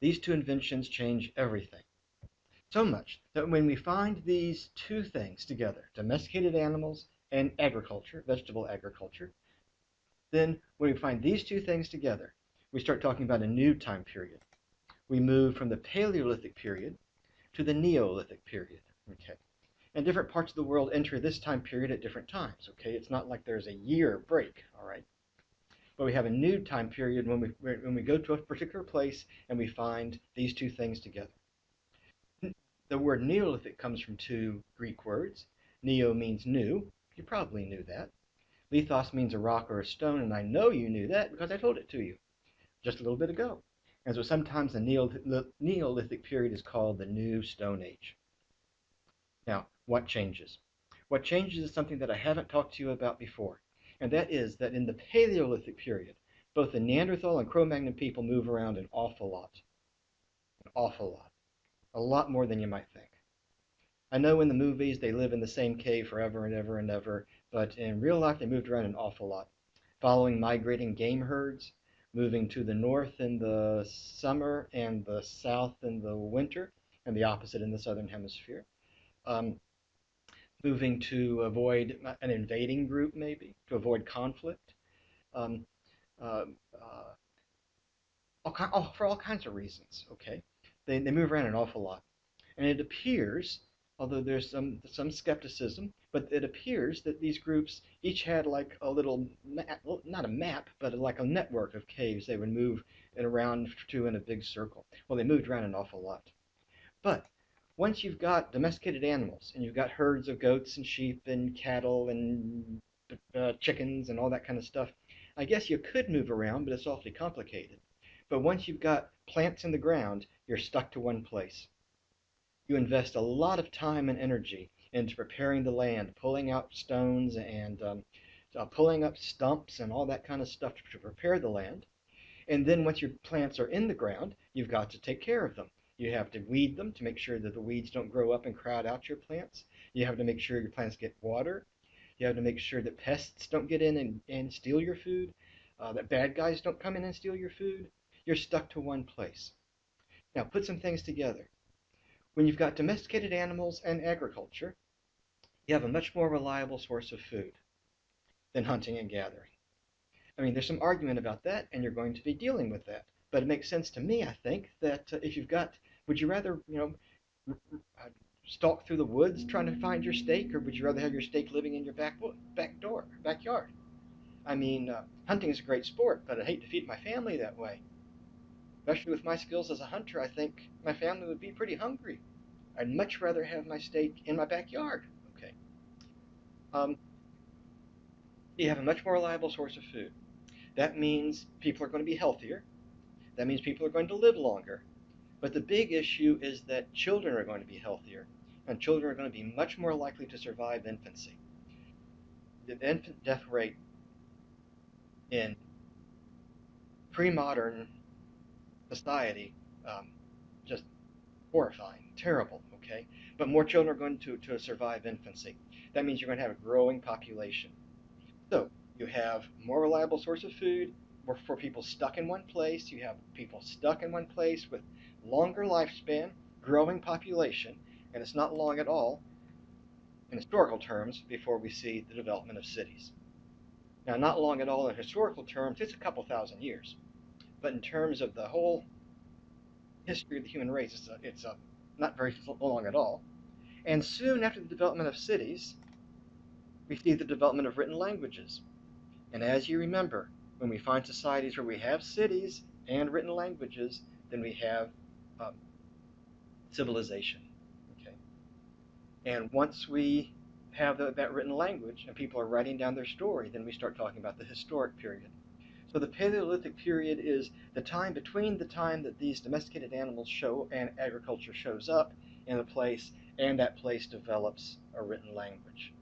These two inventions change everything. So much that when we find these two things together, domesticated animals and agriculture, vegetable agriculture, then when we find these two things together, we start talking about a new time period. We move from the Paleolithic period to the Neolithic period. Okay. And different parts of the world enter this time period at different times. Okay. It's not like there's a year break. All right. But we have a new time period when we go to a particular place and we find these two things together. The word Neolithic comes from two Greek words. Neo means new. You probably knew that. Lithos means a rock or a stone, and I know you knew that because I told it to you just a little bit ago. And so sometimes the Neolithic period is called the New Stone Age. Now, what changes? What changes is something that I haven't talked to you about before, and that is that in the Paleolithic period, both the Neanderthal and Cro-Magnon people move around an awful lot. An awful lot. A lot more than you might think. I know in the movies they live in the same cave forever and ever and ever, but in real life they moved around an awful lot, following migrating game herds, moving to the north in the summer and the south in the winter, and the opposite in the southern hemisphere. Um, Moving to avoid an invading group, maybe, to avoid conflict, um, uh, uh, for all kinds of reasons, okay? They move around an awful lot. And it appears, although there's some skepticism, but it appears that these groups each had like a little map, well, not a map, but like a network of caves they would move around to in a big circle. Well, they moved around an awful lot. But once you've got domesticated animals and you've got herds of goats and sheep and cattle and chickens and all that kind of stuff, I guess you could move around, but it's awfully complicated. But once you've got plants in the ground, you're stuck to one place. You invest a lot of time and energy into preparing the land, pulling out stones and pulling up stumps and all that kind of stuff to prepare the land. And then once your plants are in the ground, you've got to take care of them. You have to weed them to make sure that the weeds don't grow up and crowd out your plants. You have to make sure your plants get water. You have to make sure that pests don't get in and steal your food, that bad guys don't come in and steal your food. You're stuck to one place. Now put some things together. When you've got domesticated animals and agriculture, you have a much more reliable source of food than hunting and gathering. I mean, there's some argument about that, and you're going to be dealing with that. But it makes sense to me, I think, that if you've got, would you rather, stalk through the woods trying to find your steak, or would you rather have your steak living in your backyard? I mean, hunting is a great sport, but I'd hate to feed my family that way. Especially with my skills as a hunter, I think my family would be pretty hungry. I'd much rather have my steak in my backyard. Okay. Um, you have a much more reliable source of food. That means people are going to be healthier. That means people are going to live longer. But the big issue is that children are going to be healthier, and children are going to be much more likely to survive infancy. The infant death rate in pre-modern society, um, just horrifying, terrible, okay? But more children are going to survive infancy. That means you're going to have a growing population. So you have more reliable source of food for people stuck in one place. You have people stuck in one place with longer lifespan, growing population, and it's not long at all in historical terms before we see the development of cities. Now, not long at all in historical terms, it's a couple thousand years. But in terms of the whole history of the human race, it's not very long at all. And soon after the development of cities, we see the development of written languages. And as you remember, when we find societies where we have cities and written languages, then we have um, civilization. Okay? And once we have that written language and people are writing down their story, then we start talking about the historic period. So the Paleolithic period is the time between the time that these domesticated animals show and agriculture shows up in a place and that place develops a written language.